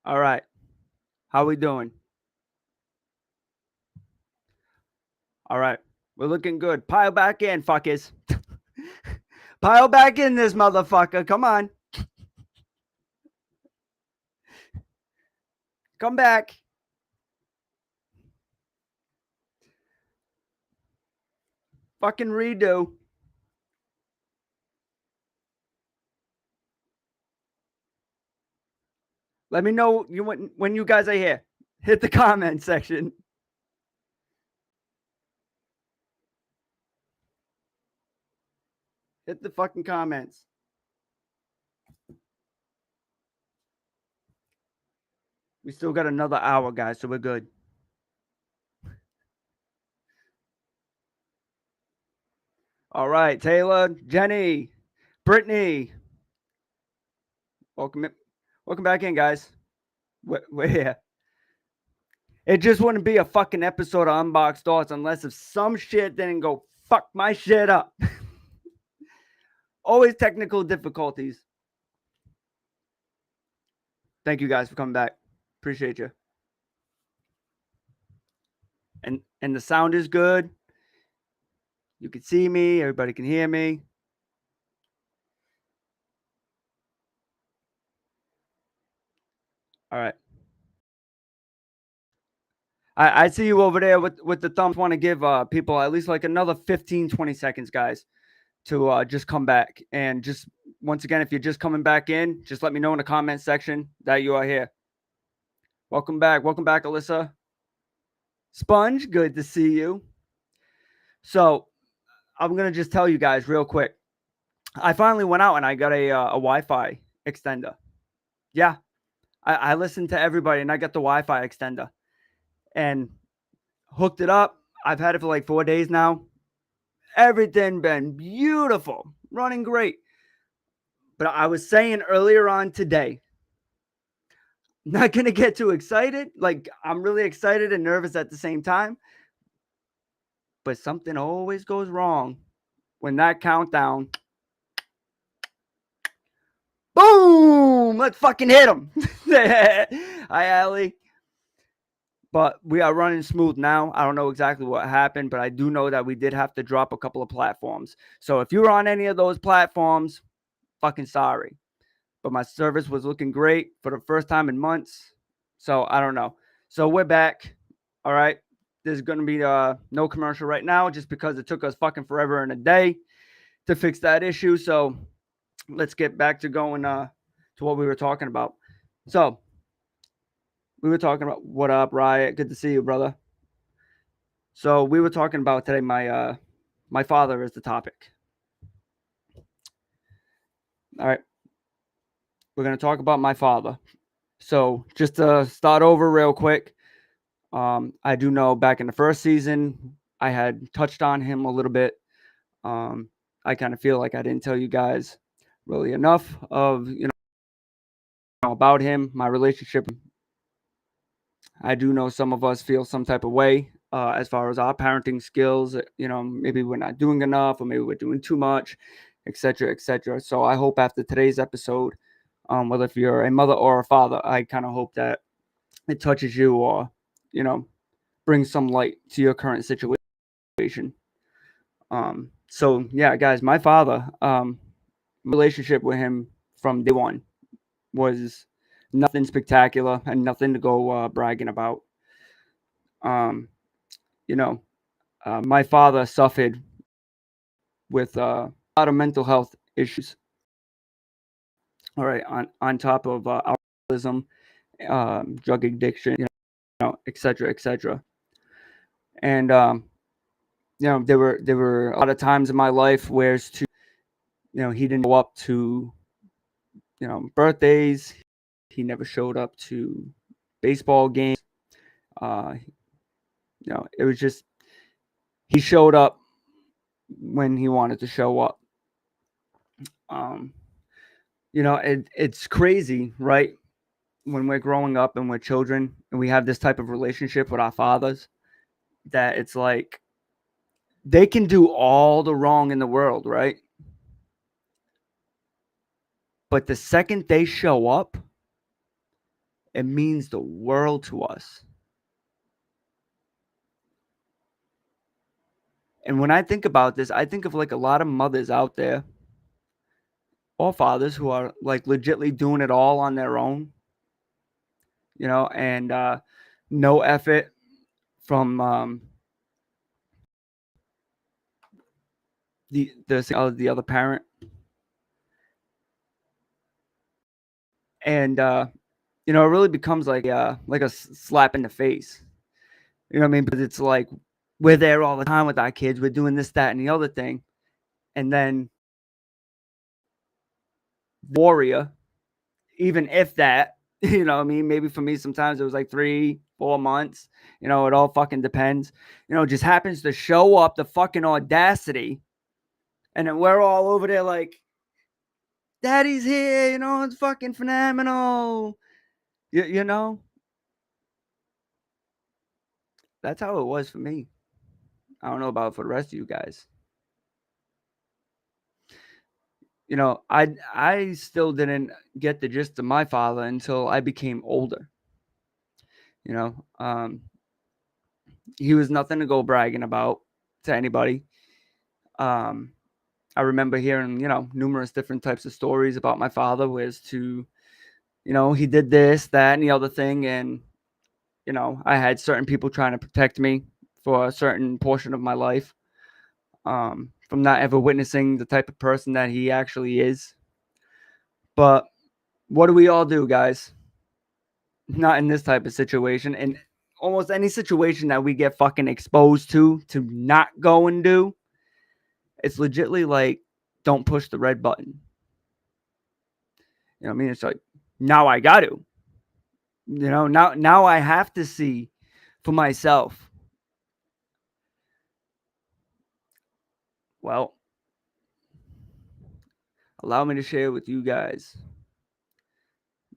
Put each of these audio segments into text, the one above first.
All right. How we doing? All right. We're looking good. Pile back in, fuckers. Pile back in this motherfucker. Come on. Come back. Fucking redo. Let me know when you guys are here. Hit the comment section. Hit the fucking comments. We still got another hour, guys, so we're good. All right, Taylor, Jenny, Brittany. Welcome back in, guys. We're here. It just wouldn't be a fucking episode of Unboxed Thoughts unless if some shit didn't go fuck my shit up. Always technical difficulties. Thank you guys for coming back. Appreciate you. And the sound is good. You can see me. Everybody can hear me. All right. I see you over there with the thumbs. Want to give people at least like another 15, 20 seconds, guys, to just come back. And just once again, if you're just coming back in, just let me know in the comment section that you are here. Welcome back, Alyssa. Sponge, good to see you. So I'm gonna just tell you guys real quick. I finally went out and I got a Wi-Fi extender. Yeah, I listened to everybody and I got the Wi-Fi extender and hooked it up. I've had it for like 4 days now. Everything been beautiful, running great. But I was saying earlier on today, not gonna get too excited. Like I'm really excited and nervous at the same time. But something always goes wrong when that countdown. Boom! Let's fucking hit him. Hi, Allie. But we are running smooth now. I don't know exactly what happened, but I do know that we did have to drop a couple of platforms. So if you were on any of those platforms, fucking sorry. But my service was looking great for the first time in months. So I don't know. So we're back. All right. There's going to be no commercial right now just because it took us fucking forever and a day to fix that issue. So let's get back to going to what we were talking about. So we were talking about what up, Riot? Good to see you, brother. So we were talking about today. My father is the topic. All right, we're gonna talk about my father. So just to start over real quick, I do know back in the first season I had touched on him a little bit. I kind of feel like I didn't tell you guys really enough of about him, my relationship. I do know some of us feel some type of way as far as our parenting skills. Maybe we're not doing enough, or maybe we're doing too much, etc., etc. So I hope after today's episode, whether if you're a mother or a father, I kind of hope that it touches you or brings some light to your current situation. So yeah, guys, my father, relationship with him from day one was nothing spectacular and nothing to go bragging about. Um, my father suffered with a lot of mental health issues. All right, on top of alcoholism, drug addiction, et cetera, et cetera. And there were a lot of times in my life where he didn't go up to birthdays. He never showed up to baseball games. It was just he showed up when he wanted to show up. It's crazy, right? When we're growing up and we're children and we have this type of relationship with our fathers, that it's like they can do all the wrong in the world, right? But the second they show up, it means the world to us. And when I think about this, I think of like a lot of mothers out there or fathers who are like legitly doing it all on their own, and no effort from the other parent, and it really becomes like a slap in the face. You know what I mean? Because it's like we're there all the time with our kids, we're doing this, that, and the other thing, and then warrior, even if that, what I mean, maybe for me sometimes it was like 3-4 months. It all fucking depends. Just happens to show up, the fucking audacity, and then we're all over there like, Daddy's here, it's fucking phenomenal. You know, that's how it was for me. I don't know about for the rest of you guys. I still didn't get the gist of my father until I became older. He was nothing to go bragging about to anybody. I remember hearing, numerous different types of stories about my father, was to, he did this, that, and the other thing. And, I had certain people trying to protect me for a certain portion of my life, from not ever witnessing the type of person that he actually is. But what do we all do, guys? Not in this type of situation. And almost any situation that we get fucking exposed to not go and do, it's legitly like, don't push the red button. You know what I mean? It's like, now I got to. Now I have to see for myself. Well, allow me to share with you guys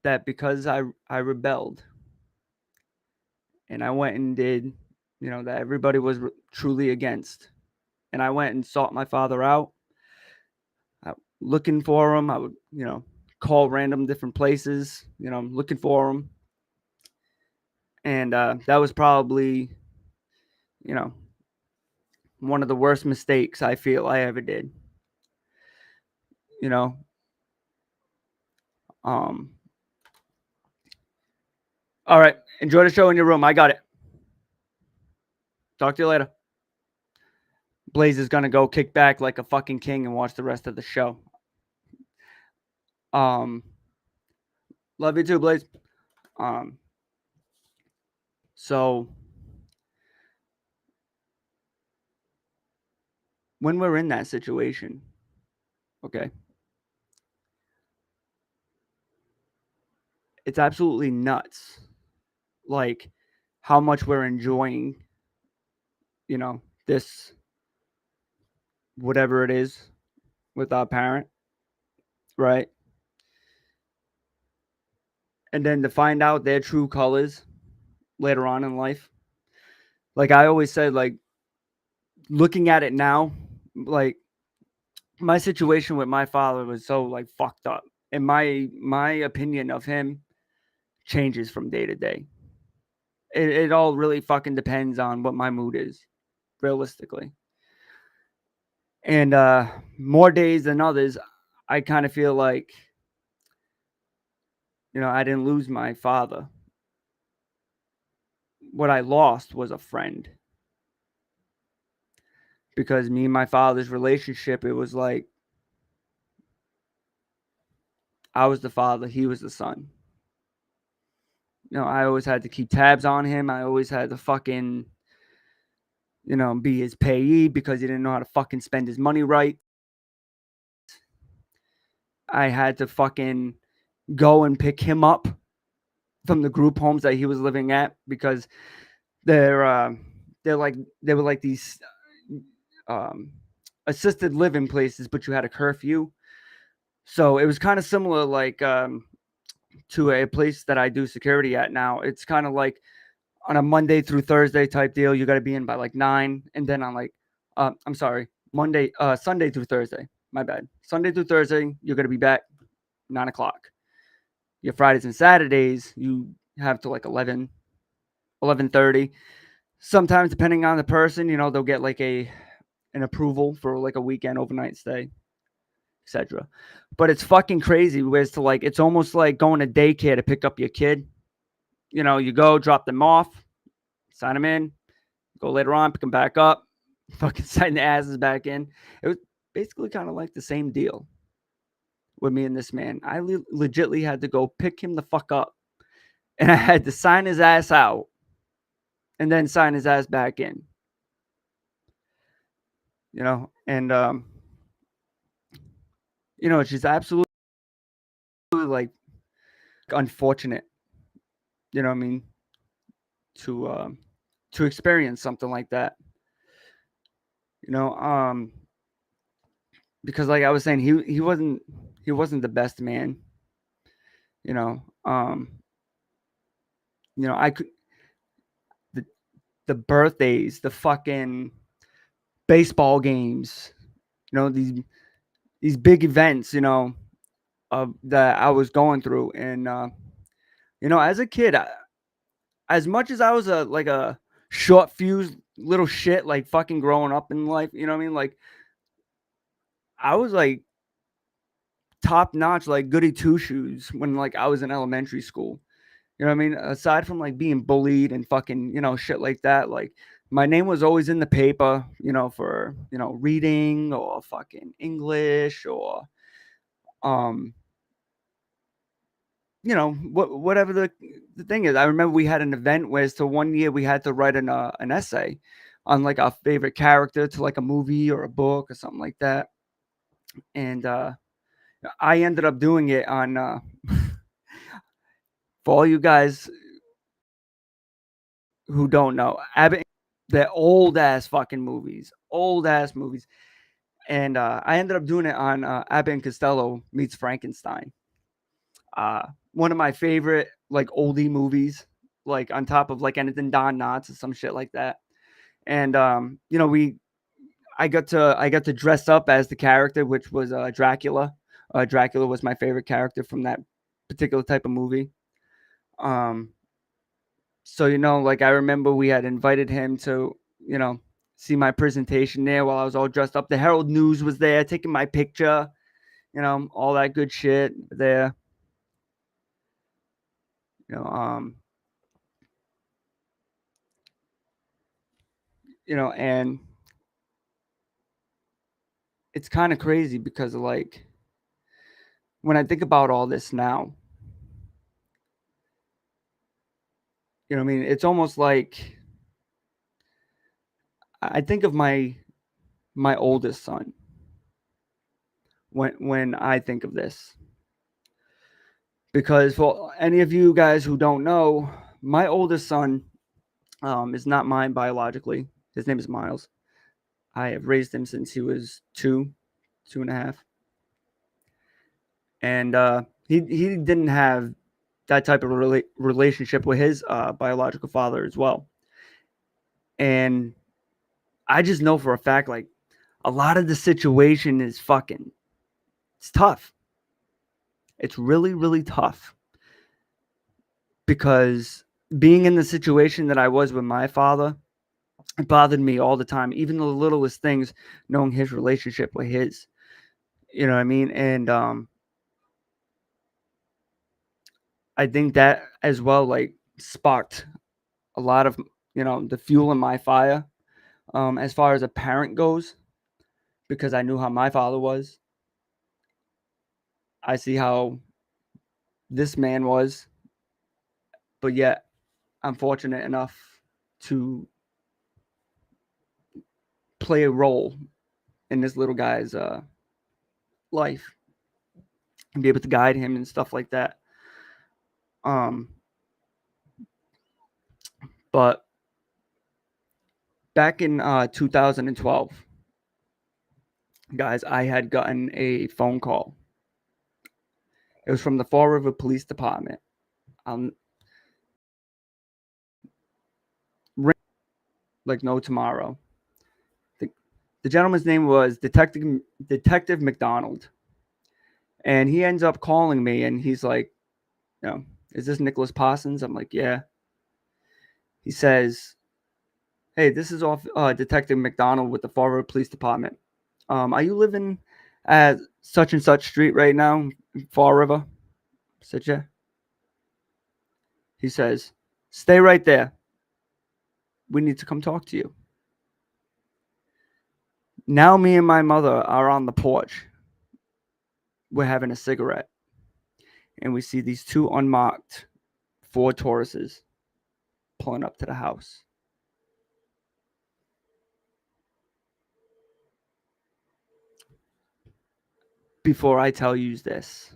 that because I rebelled and I went and did, that everybody was truly against, and I went and sought my father out, looking for him. I would, call random different places, looking for him. And that was probably, one of the worst mistakes I feel I ever did. Um, all right. Enjoy the show in your room. I got it. Talk to you later. Blaze is gonna go kick back like a fucking king and watch the rest of the show. Love you too, Blaze. So when we're in that situation, okay, it's absolutely nuts, like how much we're enjoying, this, whatever it is, with our parent, right? And then to find out their true colors later on in life. Like I always said, like looking at it now, like my situation with my father was so like fucked up, and my opinion of him changes from day to day. It all really fucking depends on what my mood is, realistically. And more days than others, I kind of feel like, I didn't lose my father. What I lost was a friend. Because me and my father's relationship, it was like I was the father, he was the son. I always had to keep tabs on him. I always had to fucking, be his payee because he didn't know how to fucking spend his money right. I had to fucking go and pick him up from the group homes that he was living at, because they were like these assisted living places, but you had a curfew. So it was kind of similar, like to a place that I do security at now. It's kind of like on a Monday through Thursday type deal. You got to be in by like 9, and then on like, I'm sorry, Sunday through Thursday. My bad. Sunday through Thursday, you're gonna be back 9 o'clock. Your Fridays and Saturdays, you have to like 11:30. Sometimes, depending on the person, they'll get like an approval for like a weekend overnight stay, etc. But it's fucking crazy. Whereas to like, it's almost like going to daycare to pick up your kid. You go drop them off, sign them in, go later on, pick them back up, fucking sign the asses back in. It was basically kind of like the same deal with me and this man. I legitly had to go pick him the fuck up, and I had to sign his ass out and then sign his ass back in. And it's just absolutely like unfortunate, you know what I mean, to experience something like that. Because like I was saying, he wasn't the best man. You know, um, I could the birthdays, the fucking baseball games, these big events, that I was going through, and as a kid, as much as I was a short fuse little shit, like fucking growing up in life, you know what I mean? Like I was like top notch, like goody two shoes when like I was in elementary school. You know what I mean? Aside from like being bullied and fucking, shit like that, like my name was always in the paper, for, reading or fucking English or, um, whatever the thing is. I remember we had an event where so one year we had to write an essay on like our favorite character to like a movie or a book or something like that. And I ended up doing it on for all you guys who don't know, Abbott, they're old ass fucking movies, old ass movies. And I ended up doing it on Abbott and Costello Meets Frankenstein. One of my favorite like oldie movies, like on top of like anything Don Knotts or some shit like that. And I got to dress up as the character, which was Dracula. Dracula was my favorite character from that particular type of movie. So like I remember we had invited him to see my presentation there while I was all dressed up. The Herald News was there taking my picture, all that good shit there. you know um and it's kind of crazy because like when I think about all this now, what I mean, it's almost like I think of my oldest son when I think of this. Because for any of you guys who don't know, my oldest son is not mine biologically. His name is Miles. I have raised him since he was 2.5. And he didn't have that type of relationship with his biological father as well. And I just know for a fact, like, a lot of the situation is fucking, it's tough. It's really, really tough. Because being in the situation that I was with my father, it bothered me all the time, even the littlest things, knowing his relationship with his. You know what I mean? And I think that as well, like, sparked a lot of, the fuel in my fire, as far as a parent goes, because I knew how my father was. I see how this man was, but yet I'm fortunate enough to play a role in this little guy's life and be able to guide him and stuff like that. But back in 2012, guys, I had gotten a phone call. It was from the Fall River Police Department. Like no tomorrow. The gentleman's name was Detective McDonald, and he ends up calling me, and he's like, Is this Nicholas Parsons? I'm like, yeah. He says, hey, this is off Detective McDonald with the Fall River Police Department. Are you living at such and such street right now, Fall River? I said, yeah. He says, stay right there. We need to come talk to you. Now me and my mother are on the porch. We're having a cigarette. And we see these two unmarked Ford Tauruses pulling up to the house. Before I tell you this,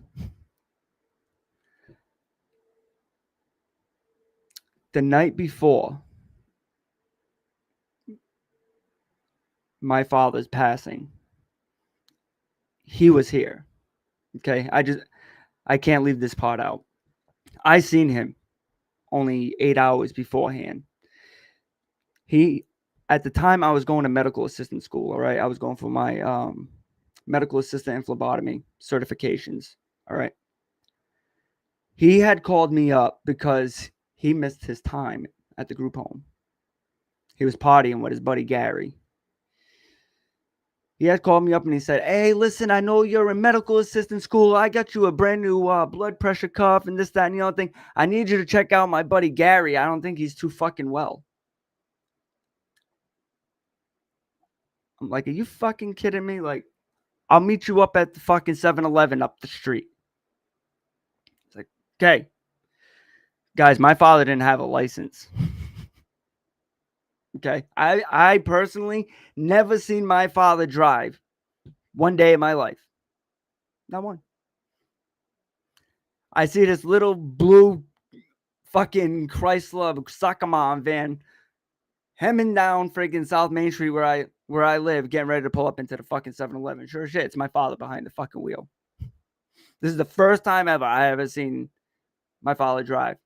the night before my father's passing, he was here. Okay, I can't leave this part out. I seen him only 8 hours beforehand. He, at the time, I was going to medical assistant school. All right, I was going for my medical assistant and phlebotomy certifications. All right, he had called me up because he missed his time at the group home. He was partying with his buddy Gary. He had called me up and he said, hey, listen, I know you're in medical assistant school. I got you a brand new blood pressure cuff and this, that, and the other thing. I need you to check out my buddy Gary. I don't think he's too fucking well. I'm like, are you fucking kidding me? Like, I'll meet you up at the fucking 7-Eleven up the street. It's like, okay. Guys, my father didn't have a license. Okay. I personally never seen my father drive one day in my life. Not one. I see this little blue fucking Chrysler Sakamon van hemming down freaking South Main Street where I live, getting ready to pull up into the fucking 7-Eleven. Sure shit, it's my father behind the fucking wheel. This is the first time ever I ever seen my father drive.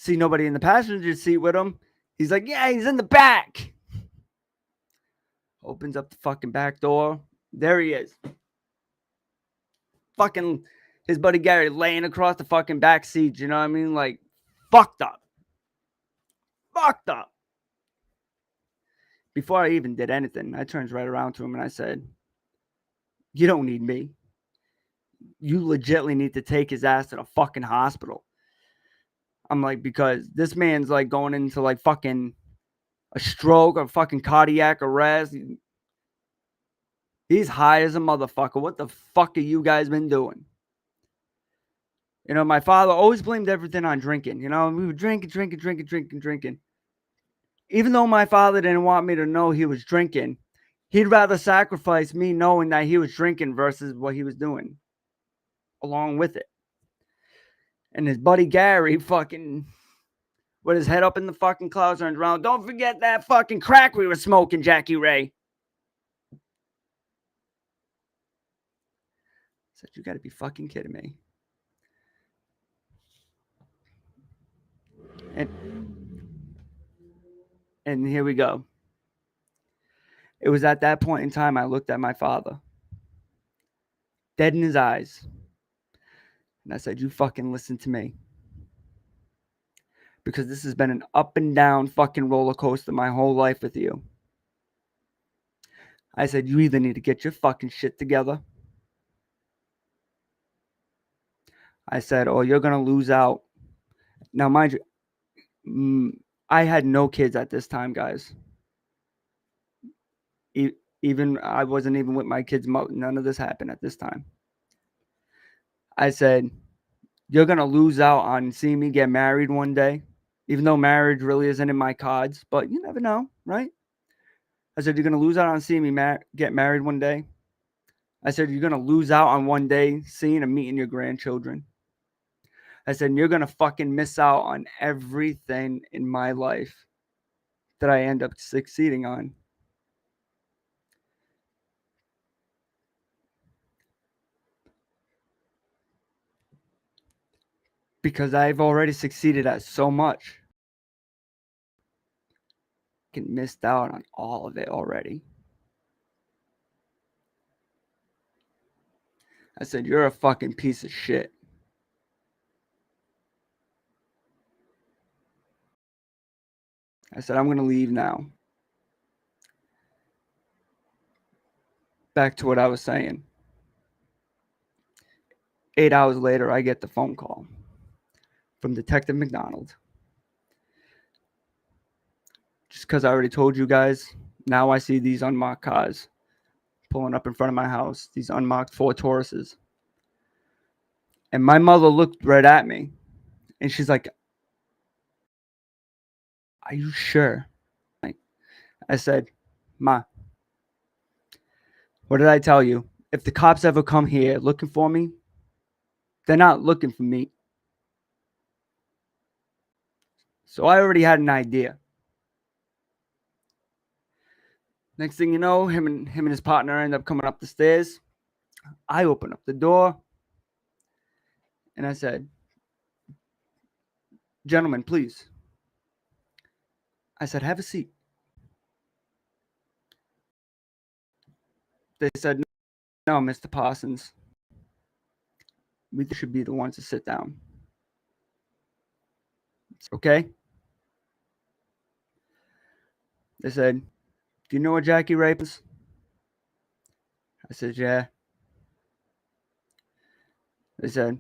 See nobody in the passenger seat with him. He's like, yeah, he's in the back. Opens up the fucking back door. There he is. Fucking his buddy Gary laying across the fucking back seat. You know what I mean? Like, fucked up. Fucked up. Before I even did anything, I turns right around to him and I said, you don't need me. You legitimately need to take his ass to the fucking hospital. I'm like, because this man's like going into like fucking a stroke or fucking cardiac arrest. He's high as a motherfucker. What the fuck have you guys been doing? You know, my father always blamed everything on drinking. You know, we were drinking. Even though my father didn't want me to know he was drinking, he'd rather sacrifice me knowing that he was drinking versus what he was doing along with it. And his buddy Gary fucking with his head up in the fucking clouds turns around. Don't forget that fucking crack we were smoking, Jackie Ray. I said, you gotta be fucking kidding me. And here we go. It was at that point in time I looked at my father, dead in his eyes. And I said, you fucking listen to me. Because this has been an up and down fucking roller coaster my whole life with you. I said, you either need to get your fucking shit together. I said, or you're going to lose out. Now, mind you, I had no kids at this time, guys. Even I wasn't even with my kids' mother. None of this happened at this time. I said, you're going to lose out on seeing me get married one day, even though marriage really isn't in my cards, but you never know, right? I said, you're going to lose out on seeing me get married one day. I said, you're going to lose out on one day seeing and meeting your grandchildren. I said, you're going to fucking miss out on everything in my life that I end up succeeding on. Because I've already succeeded at so much. I missed out on all of it already. I said, "You're a fucking piece of shit." I said, "I'm going to leave now." Back to what I was saying. 8 hours later, I get the phone call from Detective McDonald. Just because I already told you guys, now I see these unmarked cars pulling up in front of my house, these unmarked Ford Tauruses. And my mother looked right at me and she's like, "Are you sure?" I said, "Ma, what did I tell you? If the cops ever come here looking for me, they're not looking for me." So I already had an idea. Next thing you know, him and his partner end up coming up the stairs. I open up the door and I said, "Gentlemen, please." I said, "Have a seat." They said, "No, Mr. Parsons. We should be the ones to sit down." Okay? They said, "Do you know what Jackie Rape is?" I said, "Yeah." They said,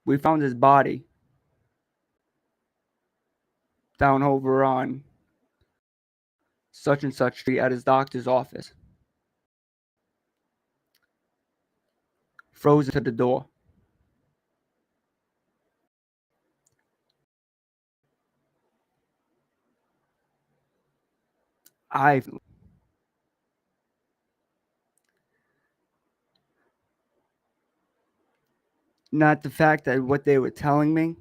"We found his body down over on such and such street at his doctor's office, frozen to the door." I not the fact that what they were telling me,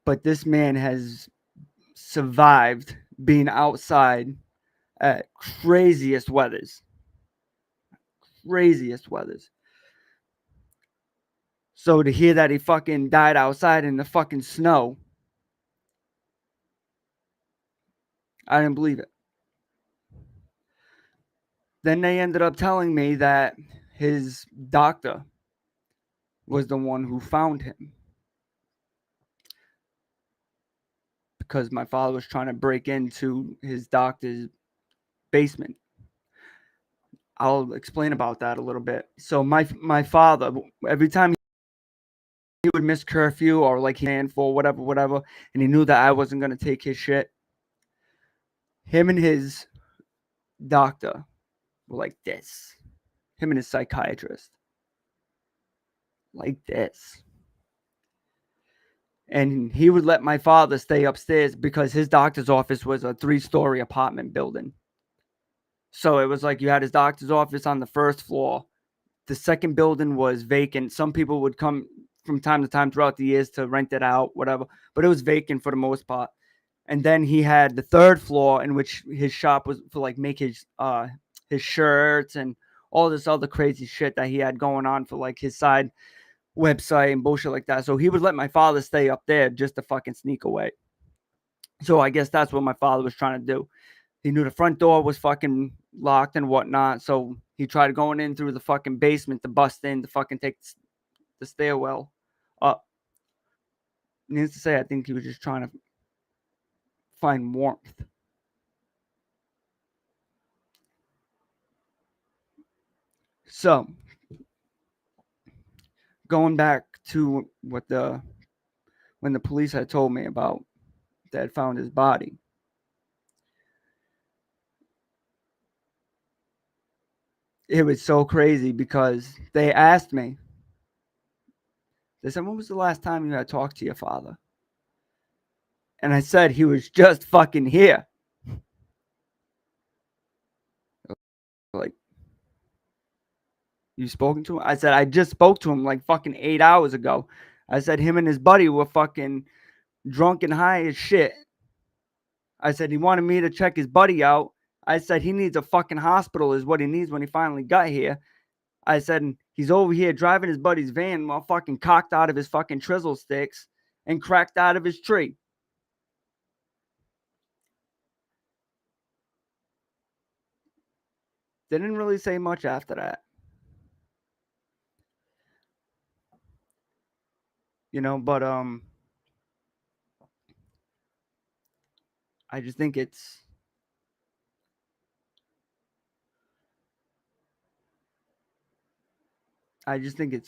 but this man has survived being outside at craziest weathers. So to hear that he fucking died outside in the fucking snow, I didn't believe it. Then they ended up telling me that his doctor was the one who found him because my father was trying to break into his doctor's basement. I'll explain about that a little bit. So my father, every time he would miss curfew or like he ran for whatever, and he knew that I wasn't gonna take his shit, him and his doctor were like this. Him and his psychiatrist, like this. And he would let my father stay upstairs because his doctor's office was a 3-story apartment building. So it was like you had his doctor's office on the first floor. The second building was vacant. Some people would come from time to time throughout the years to rent it out, whatever, but it was vacant for the most part. And then he had the third floor in which his shop was for like make his shirts and all this other crazy shit that he had going on for like his side website and bullshit like that. So he would let my father stay up there just to fucking sneak away. So I guess that's what my father was trying to do. He knew the front door was fucking locked and whatnot, so he tried going in through the fucking basement to bust in to fucking take the stairwell up. Needless to say, I think he was just trying to find warmth. So, going back to what when the police had told me about that had found his body, it was so crazy because they asked me, they said, "When was the last time you had talked to your father?" And I said, "He was just fucking here." Like, "You spoken to him?" I said, "I just spoke to him like fucking 8 hours ago." I said, "Him and his buddy were fucking drunk and high as shit." I said, "He wanted me to check his buddy out." I said, "He needs a fucking hospital is what he needs when he finally got here." I said, "He's over here driving his buddy's van while fucking cocked out of his fucking trizzle sticks and cracked out of his tree." didn't really say much after that. But I just think it's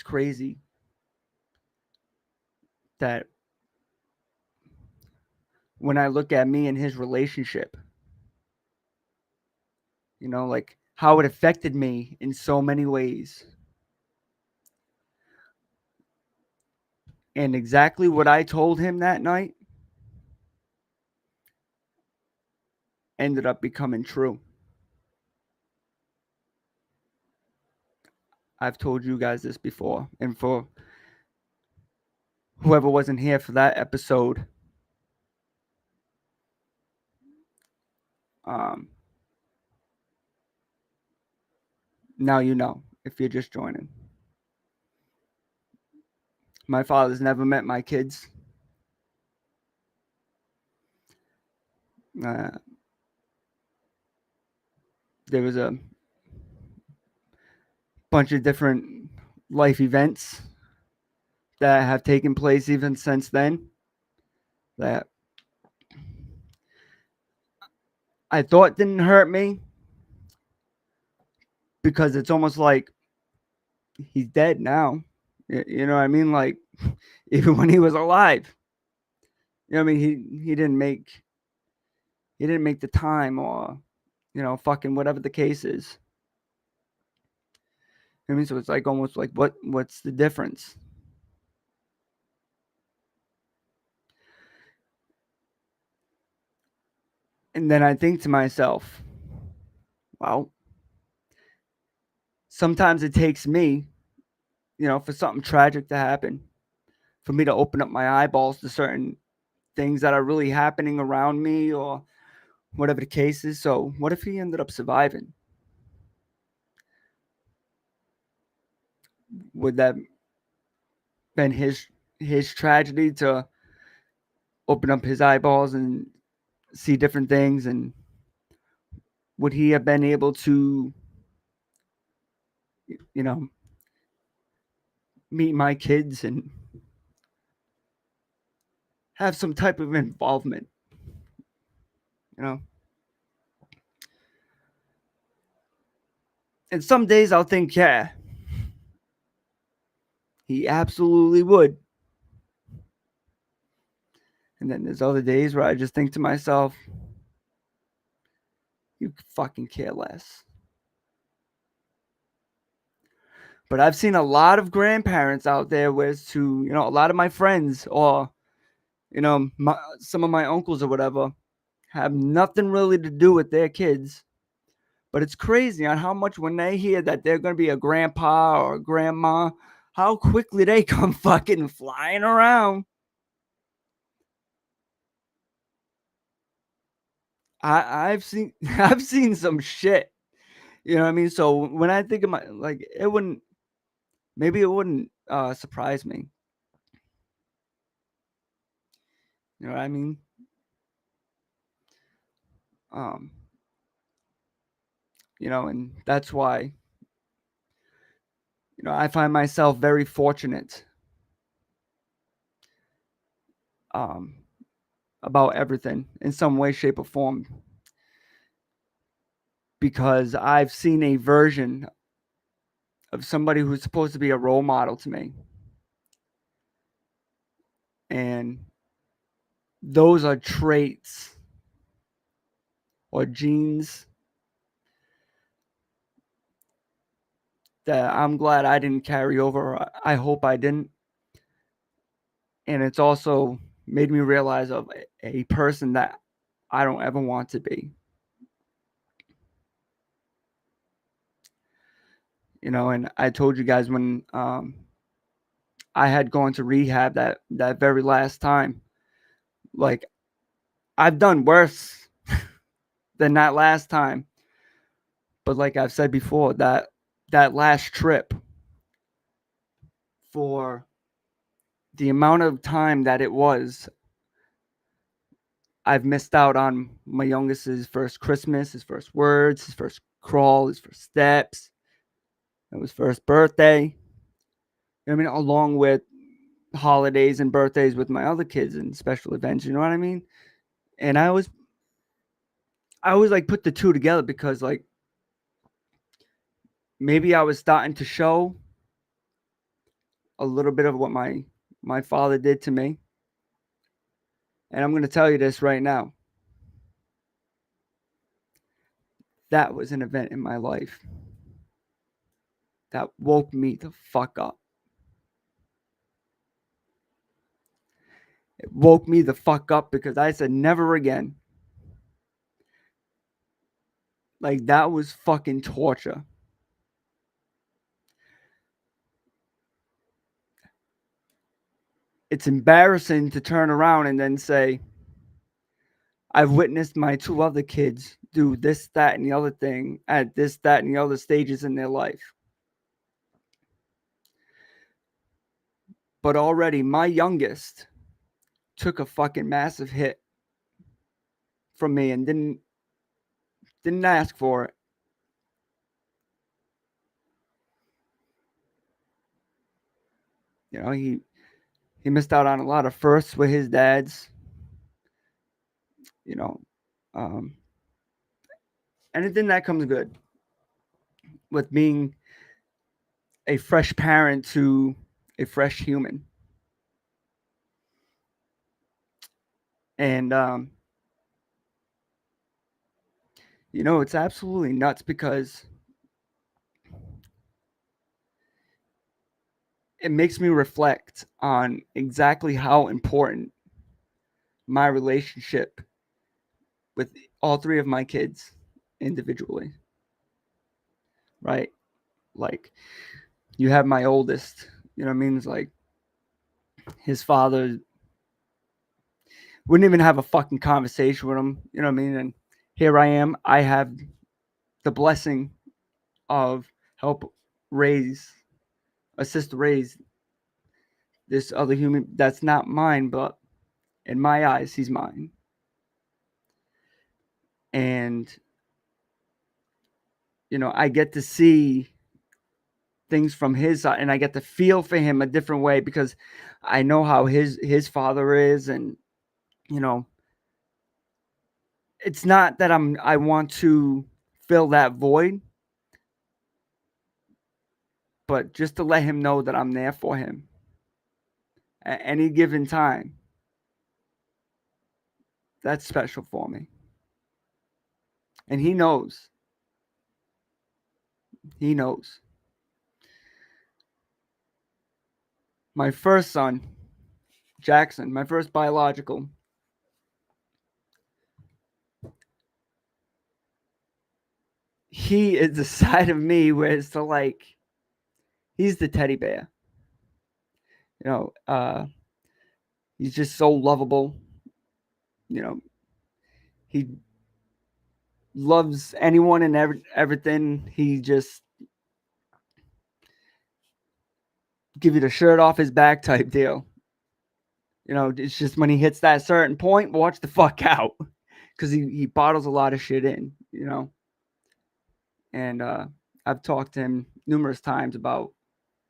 crazy that when I look at me and his relationship, like how it affected me in so many ways. And exactly what I told him that night ended up becoming true. I've told you guys this before. And for whoever wasn't here for that episode, um, now you know if you're just joining. My father's never met my kids. Uh, there was a bunch of different life events that have taken place even since then that I thought didn't hurt me, because it's almost like he's dead now. You know what I mean? Like, even when he was alive, I mean, he didn't make the time, or fucking whatever the case is. I mean, so it's like almost like what's the difference? And then I think to myself, well, sometimes it takes me, for something tragic to happen, for me to open up my eyeballs to certain things that are really happening around me, or whatever the case is. So what if he ended up surviving? Would that been his tragedy to open up his eyeballs and see different things? And would he have been able to, you know, meet my kids and have some type of involvement? You know, and some days I'll think, yeah, he absolutely would. And then there's other days where I just think to myself, you fucking care less. But I've seen a lot of grandparents out there where to, a lot of my friends, or, some of my uncles or whatever, have nothing really to do with their kids. But it's crazy on how much, when they hear that they're going to be a grandpa or a grandma, how quickly they come fucking flying around. I've seen I've seen some shit. You know what I mean? So when I think of my, like, it wouldn't surprise me. You know what I mean? Um, and that's why, I find myself very fortunate um about everything in some way, shape, or form, because I've seen a version of somebody who's supposed to be a role model to me. And those are traits or genes that I'm glad I didn't carry over. I hope I didn't. And it's also made me realize of a person that I don't ever want to be. And I told you guys when I had gone to rehab that very last time, like, I've done worse than that last time. But like I've said before, that last trip, for the amount of time that it was, I've missed out on my youngest's first Christmas, his first words, his first crawl, his first steps, his first birthday. I mean, along with holidays and birthdays with my other kids and special events. You know what I mean? And I always like put the two together because like maybe I was starting to show a little bit of what my father did to me. And I'm going to tell you this right now. That was an event in my life that woke me the fuck up. It woke me the fuck up because I said never again. Like that was fucking torture. It's embarrassing to turn around and then say, I've witnessed my two other kids do this, that, and the other thing at this, that, and the other stages in their life. But already my youngest took a fucking massive hit from me and didn't ask for it. You know, he missed out on a lot of firsts with his dads. You know, anything that comes good with being a fresh parent to a fresh human. And you know, it's absolutely nuts because it makes me reflect on exactly how important my relationship with all three of my kids individually. Right? Like you have my oldest, you know what I mean? It's like his father wouldn't even have a fucking conversation with him, you know what I mean? And here I am. I have the blessing of help assist raise this other human that's not mine, but in my eyes, he's mine. And, you know, I get to see things from his side and I get to feel for him a different way because I know how his father is. And, you know, it's not that I want to fill that void, but just to let him know that I'm there for him at any given time. That's special for me. And he knows. He knows. My first son, Jackson, my first biological, he is the side of me where it's the like, he's the teddy bear. You know, he's just so lovable. You know, he loves anyone and everything. He just give you the shirt off his back type deal. You know, it's just when he hits that certain point, watch the fuck out. Because he bottles a lot of shit in, you know. And I've talked to him numerous times about,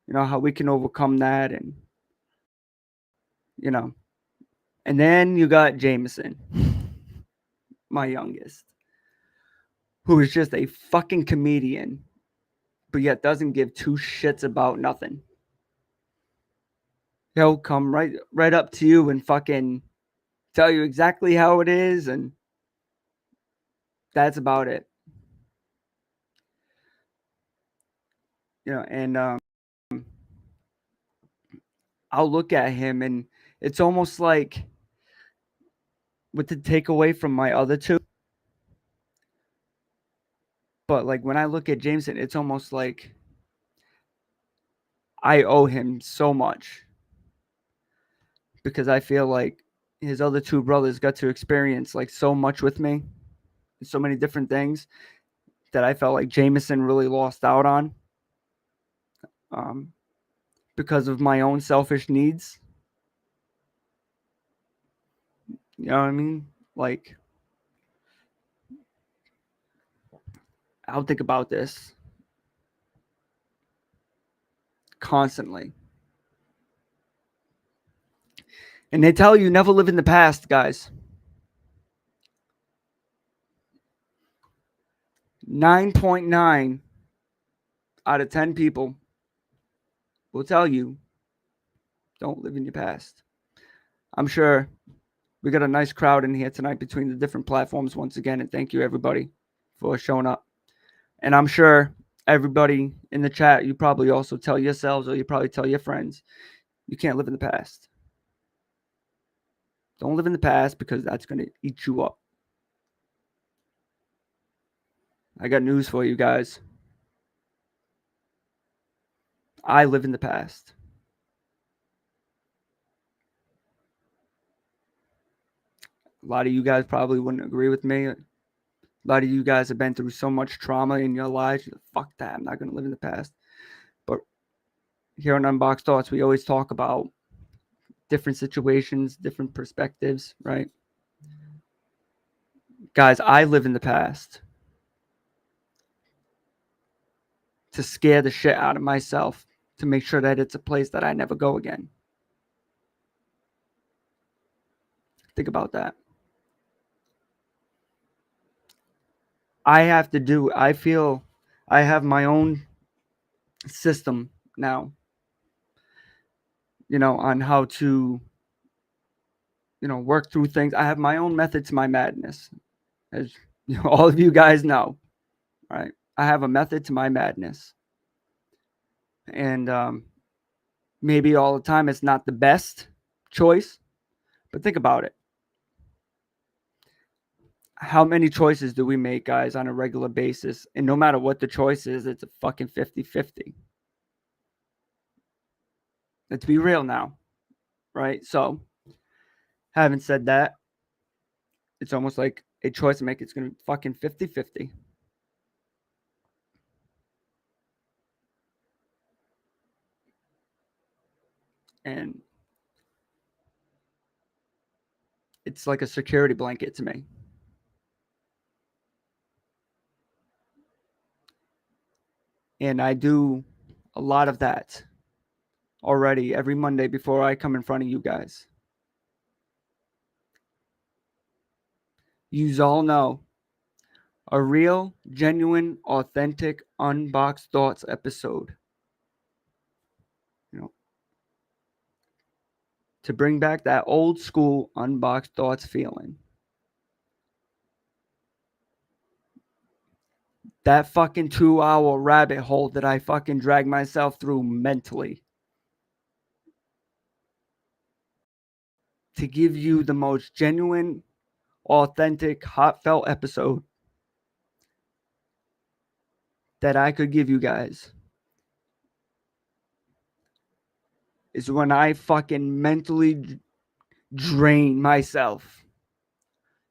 you know, how we can overcome that. And, you know, and then you got Jameson, my youngest, who is just a fucking comedian, but yet doesn't give two shits about nothing. He'll come right up to you and fucking tell you exactly how it is, and that's about it. You know, and I'll look at him and it's almost like with the takeaway from my other two. But like when I look at Jameson, it's almost like I owe him so much because I feel like his other two brothers got to experience like so much with me, so many different things that I felt like Jameson really lost out on um, because of my own selfish needs. You know what I mean? Like, I'll think about this constantly. And they tell you never live in the past, guys. 9.9 out of 10 people will tell you don't live in your past. I'm sure we got a nice crowd in here tonight between the different platforms once again. And thank you, everybody, for showing up. And I'm sure everybody in the chat, you probably also tell yourselves or you probably tell your friends, you can't live in the past. Don't live in the past because that's going to eat you up. I got news for you guys. I live in the past. A lot of you guys probably wouldn't agree with me. A lot of you guys have been through so much trauma in your lives. Fuck that. I'm not going to live in the past. But here on Unboxed Thoughts, we always talk about different situations, different perspectives, right? Guys, I live in the past to scare the shit out of myself to make sure that it's a place that I never go again. Think about that. I feel I have my own system now, on how to, work through things. I have my own method to my madness, as all of you guys know, right? I have a method to my madness. And maybe all the time it's not the best choice, but think about it. How many choices do we make, guys, on a regular basis? And no matter what the choice is, it's a fucking 50-50. Let's be real now, right? So, having said that, it's almost like a choice to make. It's going to be fucking 50-50. And it's like a security blanket to me. And I do a lot of that already every Monday before I come in front of you guys. You all know a real, genuine, authentic, Unboxed Thoughts episode. To bring back that old school Unboxed Thoughts feeling. That fucking 2-hour rabbit hole that I fucking drag myself through mentally. To give you the most genuine, authentic, heartfelt episode that I could give you guys is when I fucking mentally drain myself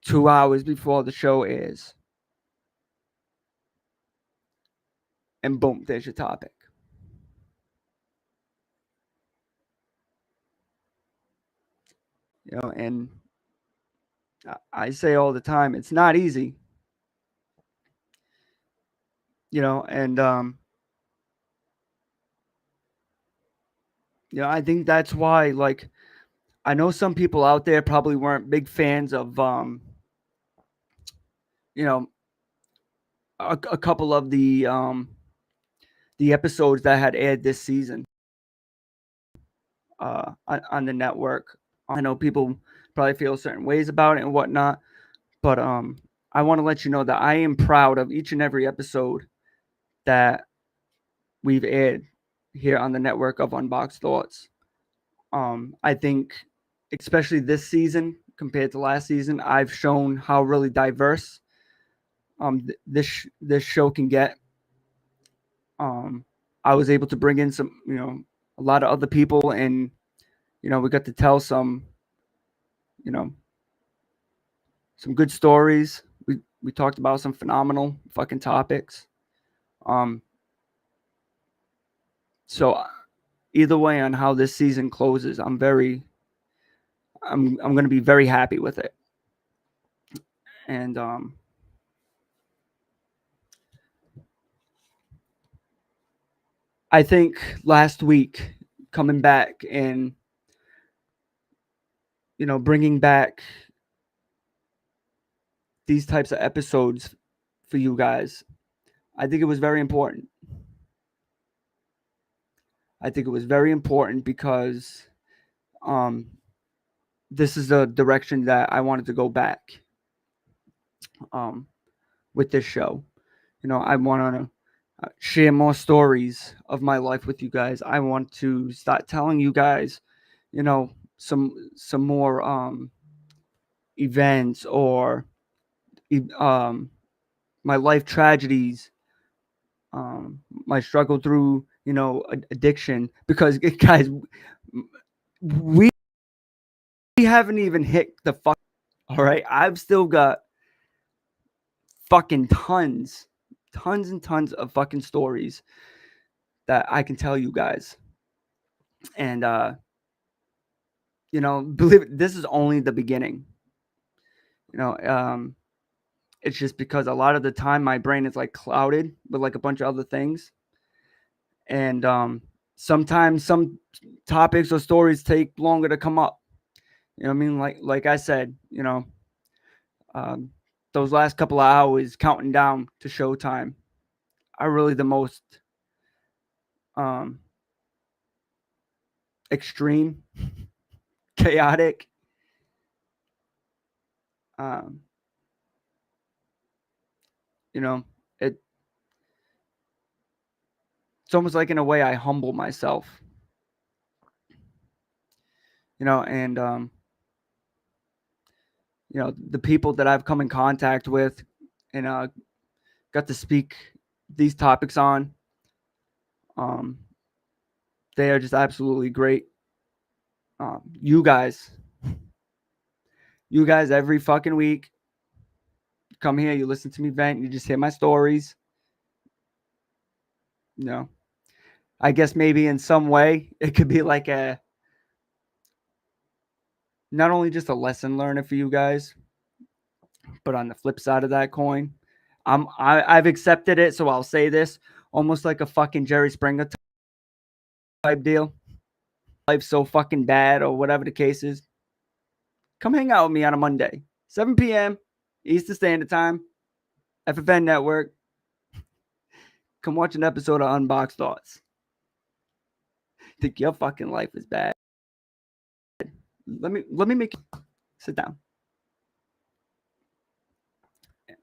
2 hours before the show airs. And boom, there's your topic. And I say all the time, it's not easy. And I think that's why, like, I know some people out there probably weren't big fans of a couple of the episodes that had aired this season on the network. I know people probably feel certain ways about it and whatnot, but I want to let you know that I am proud of each and every episode that we've aired here on the network of Unboxed Thoughts. I think, especially this season compared to last season, I've shown how really diverse this show can get. I was able to bring in some, a lot of other people, and we got to tell some, some good stories. We talked about some phenomenal fucking topics. So either way on how this season closes, I'm going to be very happy with it. And I think last week coming back and bringing back these types of episodes for you guys, I think it was very important. I think it was very important because um, this is the direction that I wanted to go back um, with this show. I want to share more stories of my life with you guys. I want to start telling you guys, some more events or my life tragedies, my struggle through addiction. Because guys, we haven't even hit the fuck. All right, I've still got fucking tons and tons of fucking stories that I can tell you guys. And believe it, this is only the beginning. It's just because a lot of the time my brain is like clouded with like a bunch of other things. And sometimes some topics or stories take longer to come up. You know what I mean? Like I said, um, those last couple of hours counting down to showtime are really the most um, extreme, chaotic. Um, you know, it it's almost like in a way I humble myself. And the people that I've come in contact with and got to speak these topics on, um, they are just absolutely great. You guys every fucking week come here, you listen to me vent, you just hear my stories. I guess maybe in some way it could be like a not only just a lesson learner for you guys, but on the flip side of that coin, I've accepted it, so I'll say this, almost like a fucking Jerry Springer type deal. Life's so fucking bad or whatever the case is. Come hang out with me on a Monday, 7 p.m. Eastern Standard Time, FFN Network. Come watch an episode of Unboxed Thoughts. Think your fucking life is bad? Let me make you sit down.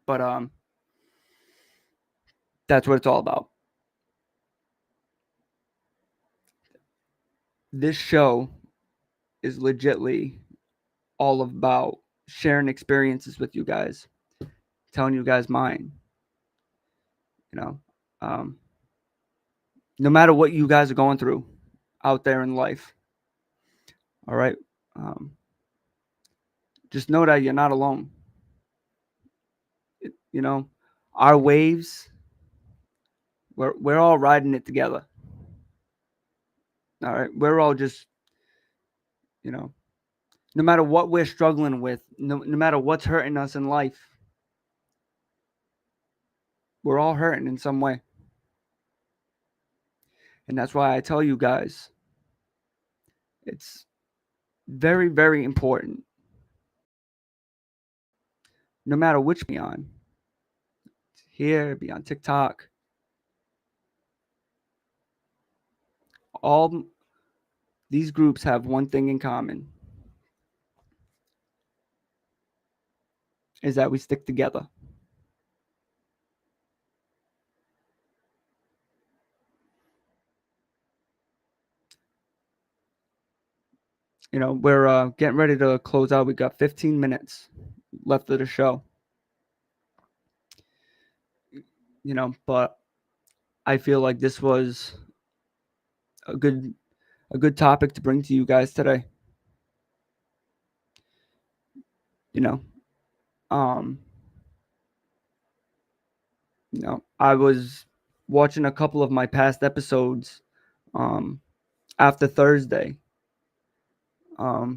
But that's what it's all about. This show is legitly all about sharing experiences with you guys, telling you guys mine. Um, no matter what you guys are going through out there in life, all right, just know that you're not alone. Our waves, we're all riding it together. All right, we're all just, no matter what we're struggling with, no matter what's hurting us in life, we're all hurting in some way. And that's why I tell you guys, it's very, very important. No matter which be on, here, be on TikTok, all these groups have one thing in common, is that we stick together. We're getting ready to close out. We got 15 minutes left of the show. But I feel like this was a good topic to bring to you guys today. I was watching a couple of my past episodes after Thursday,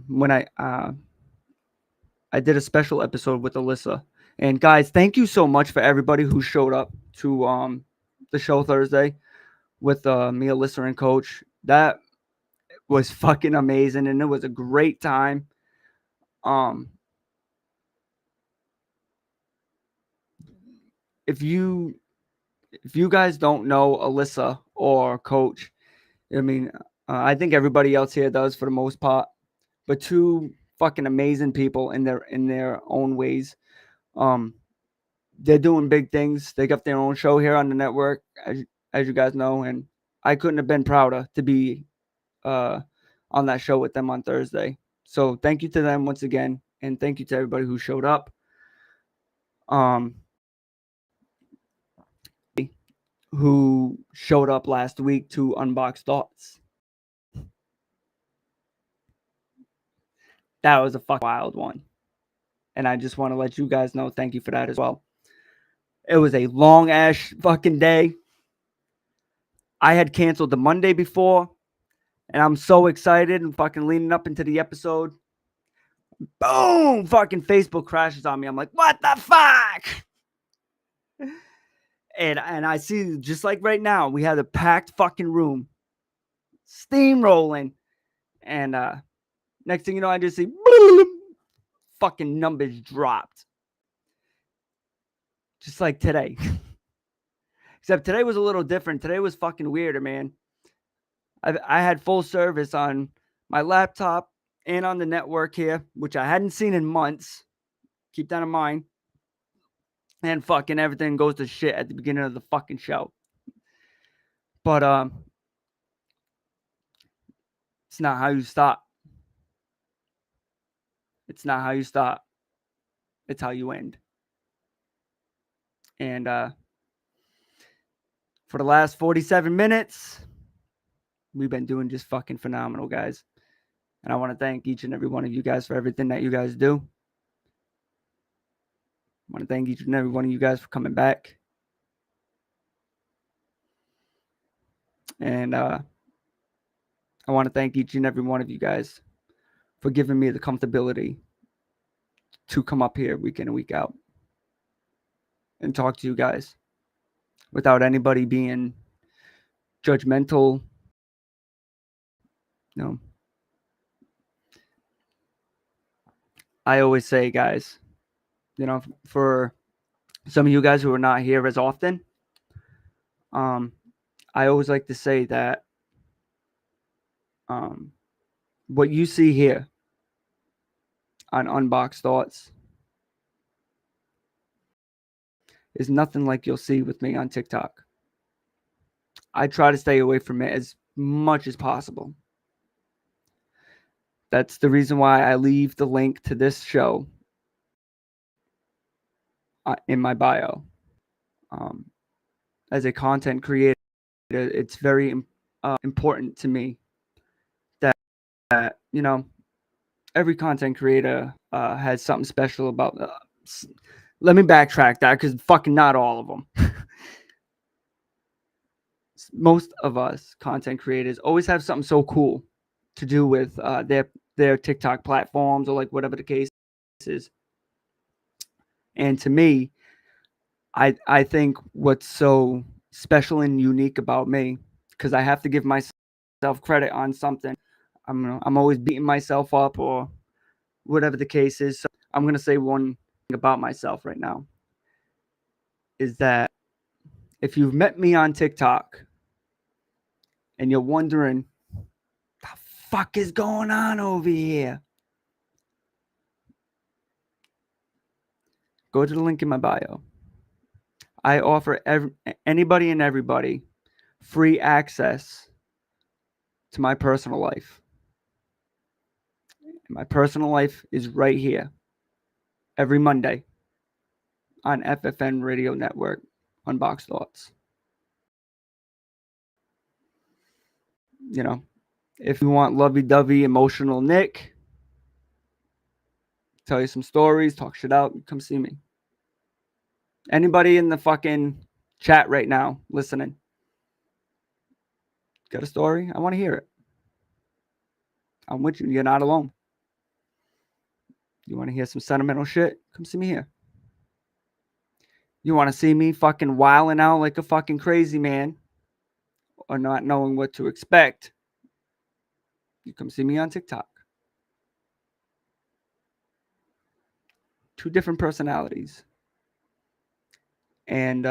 when I did a special episode with Alyssa. And guys, thank you so much for everybody who showed up to the show Thursday. with me, Alyssa, and Coach. That was fucking amazing, and it was a great time. Um, if you guys don't know Alyssa or Coach, I mean, I think everybody else here does for the most part, but two fucking amazing people in their own ways. They're doing big things. They got their own show here on the network, as you guys know, and I couldn't have been prouder to be on that show with them on Thursday. So thank you to them once again, and thank you to everybody who showed up. Who showed up last week to Unboxed Thoughts. That was a fucking wild one. And I just want to let you guys know, thank you for that as well. It was a long ass fucking day. I had canceled the Monday before, and I'm so excited and fucking leaning up into the episode. Boom! Fucking Facebook crashes on me. I'm like, what the fuck? And I see, just like right now, we had a packed fucking room, steamrolling, and next thing you know, I just see fucking numbers dropped, just like today. Except today was a little different. Today was fucking weirder, man. I had full service on my laptop and on the network here, which I hadn't seen in months. Keep that in mind. And fucking everything goes to shit at the beginning of the fucking show. But it's not how you start. It's not how you start. It's how you end. And for the last 47 minutes, we've been doing just fucking phenomenal, guys. And I want to thank each and every one of you guys for everything that you guys do. I want to thank each and every one of you guys for coming back. And I want to thank each and every one of you guys for giving me the comfortability to come up here week in and week out and talk to you guys without anybody being judgmental. You know, I always say, guys, you know, for some of you guys who are not here as often, I always like to say that what you see here on Unboxed Thoughts is nothing like you'll see with me on TikTok. I try to stay away from it as much as possible. That's the reason why I leave the link to this show in my bio. As a content creator, it's very important to me that you know, every content creator has something special about. Let me backtrack that, because fucking not all of them. Most of us content creators always have something so cool to do with their TikTok platforms, or like whatever the case is. And to me, I think what's so special and unique about me, because I have to give myself credit on something. I'm always beating myself up or whatever the case is. So I'm gonna say one thing about myself right now, is that if you've met me on TikTok and you're wondering the fuck is going on over here, go to the link in my bio. I offer anybody and everybody free access to my personal life. And my personal life is right here every Monday on FFN Radio Network, Unboxed Thoughts. You know, if you want lovey-dovey emotional Nick, tell you some stories, talk shit out, come see me. Anybody in the fucking chat right now listening, got a story? I want to hear it. I'm with you. You're not alone. You want to hear some sentimental shit? Come see me here. You want to see me fucking wilding out like a fucking crazy man, or not knowing what to expect, you come see me on TikTok. Two different personalities. And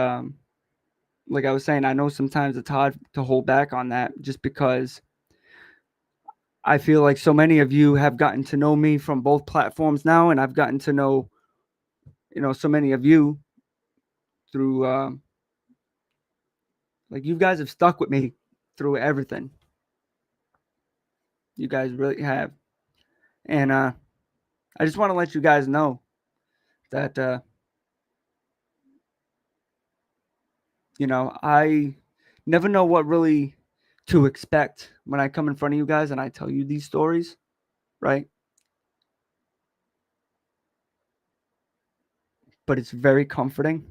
like I was saying, I know sometimes it's hard to hold back on that just because I feel like so many of you have gotten to know me from both platforms now, and I've gotten to know, so many of you through, like, you guys have stuck with me through everything. You guys really have. And I just want to let you guys know that, I never know what really to expect when I come in front of you guys and I tell you these stories, right? But it's very comforting.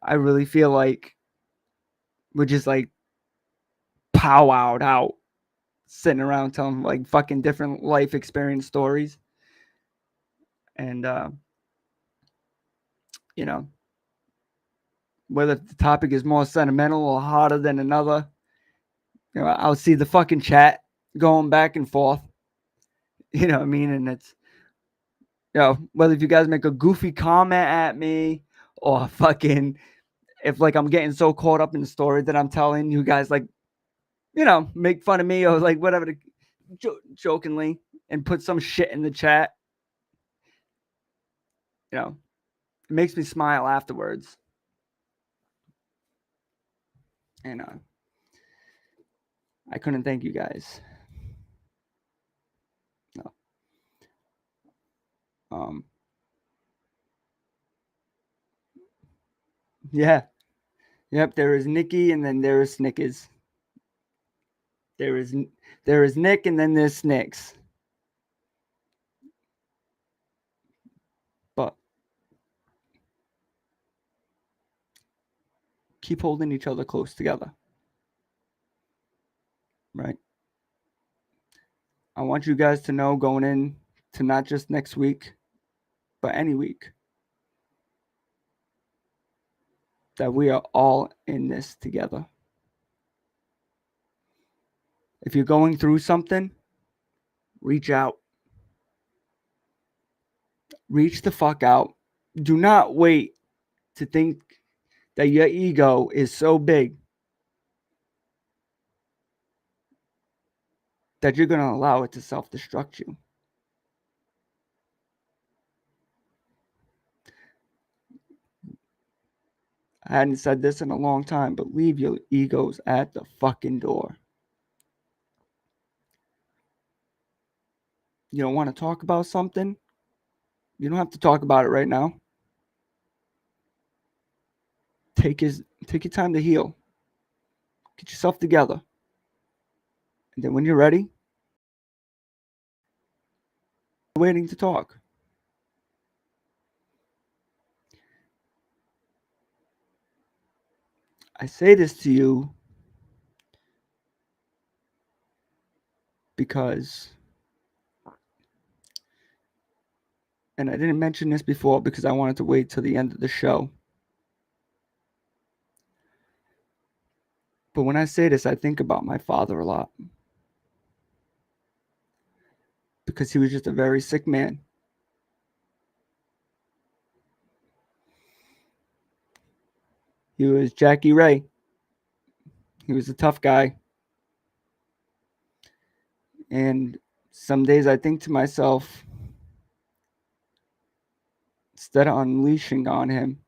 I really feel like we're just like powwowed out, sitting around telling like fucking different life experience stories. And, you know, whether the topic is more sentimental or harder than another, I'll see the fucking chat going back and forth. You know what I mean? And it's, whether if you guys make a goofy comment at me or fucking, if like I'm getting so caught up in the story that I'm telling, you guys like, make fun of me or like whatever, jokingly, and put some shit in the chat. It makes me smile afterwards. And I couldn't thank you guys. No. Yeah. Yep. There is Nikki, and then there is Snickers. There is Nick, and then there's Snicks. But keep holding each other close together. Right. I want you guys to know going in to not just next week, but any week, that we are all in this together. If you're going through something, reach out. Reach the fuck out. Do not wait to think that your ego is so big that you're going to allow it to self-destruct you. I hadn't said this in a long time, but leave your egos at the fucking door. You don't want to talk about something? You don't have to talk about it right now. Take your time to heal. Get yourself together. And then when you're ready, waiting to talk. I say this to you because, and I didn't mention this before because I wanted to wait till the end of the show. But when I say this, I think about my father a lot. Because he was just a very sick man. He was Jackie Ray. He was a tough guy. And some days I think to myself, instead of unleashing on him,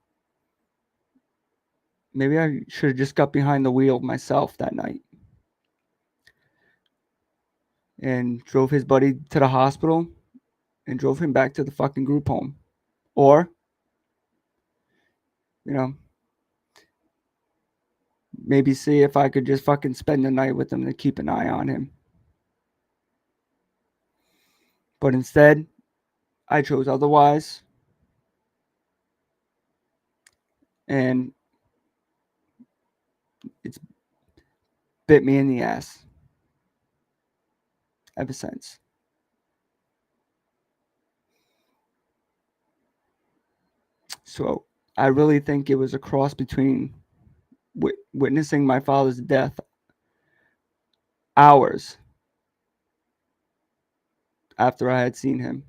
maybe I should have just got behind the wheel myself that night and drove his buddy to the hospital and drove him back to the fucking group home. Or, maybe see if I could just fucking spend the night with him to keep an eye on him. But instead, I chose otherwise. And it's bit me in the ass ever since. So I really think it was a cross between witnessing my father's death hours after I had seen him,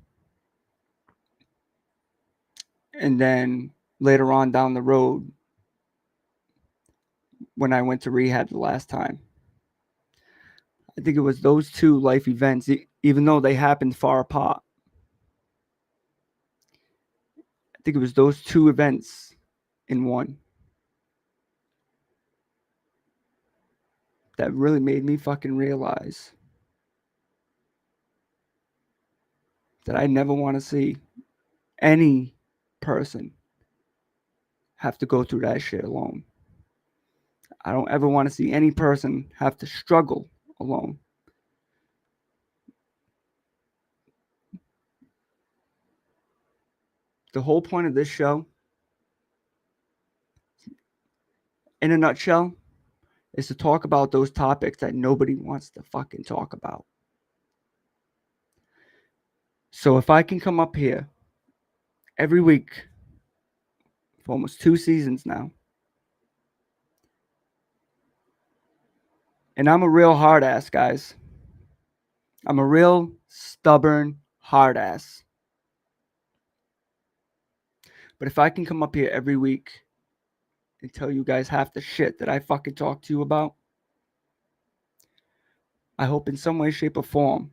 and then later on down the road when I went to rehab the last time. I think it was those two life events, even though they happened far apart. I think it was those two events in one that really made me fucking realize that I never want to see any person have to go through that shit alone. I don't ever want to see any person have to struggle alone. The whole point of this show, in a nutshell, is to talk about those topics that nobody wants to fucking talk about. So if I can come up here every week for almost 2 seasons now, and I'm a real hard ass, guys. I'm a real stubborn hard ass. But if I can come up here every week and tell you guys half the shit that I fucking talk to you about, I hope in some way, shape, or form,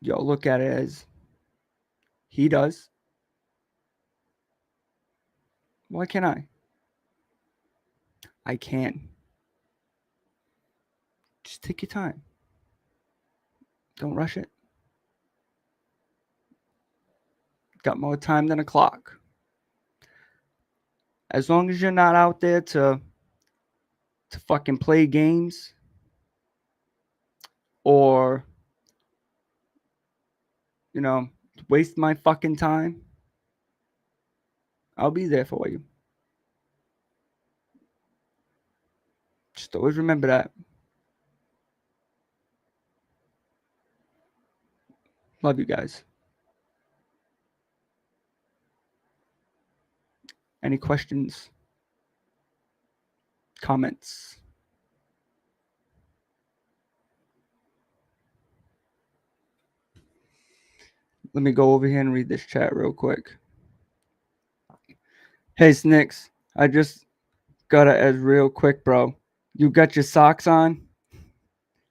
y'all look at it as he does. Why can't I? I can. Just take your time. Don't rush it. Got more time than a clock. As long as you're not out there to fucking play games or, you know, waste my fucking time, I'll be there for you. Just always remember that. Love you guys. Any questions? Comments? Let me go over here and read this chat real quick. Hey, Snicks. I just gotta ask real quick, bro. You got your socks on?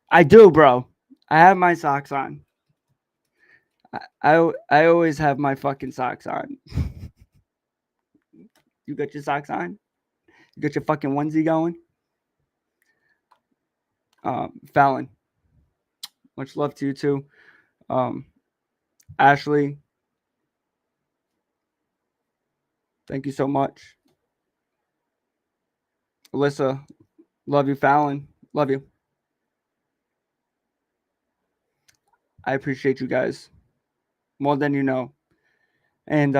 I do, bro. I have my socks on. I always have my fucking socks on. You got your socks on? You got your fucking onesie going? Fallon, much love to you too. Ashley, thank you so much. Alyssa, love you. Fallon, love you. I appreciate you guys more than you know. And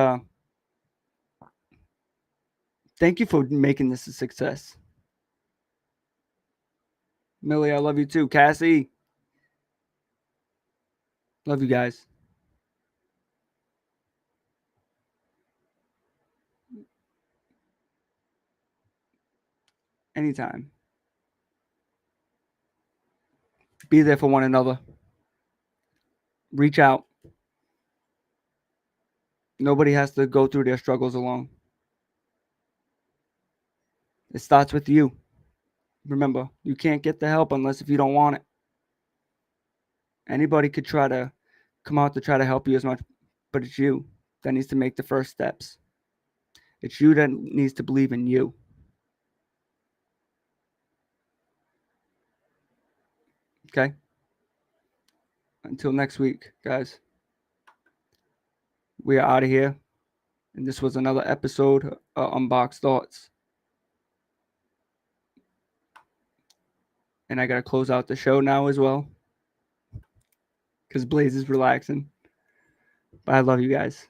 thank you for making this a success. Millie, I love you too. Cassie, love you guys. Anytime. Be there for one another. Reach out. Nobody has to go through their struggles alone. It starts with you. Remember, you can't get the help unless if you don't want it. Anybody could try to come out to try to help you as much, but it's you that needs to make the first steps. It's you that needs to believe in you. Okay? Until next week, guys. We are out of here. And this was another episode of Unboxed Thoughts. And I got to close out the show now as well. Because Blaze is relaxing. But I love you guys.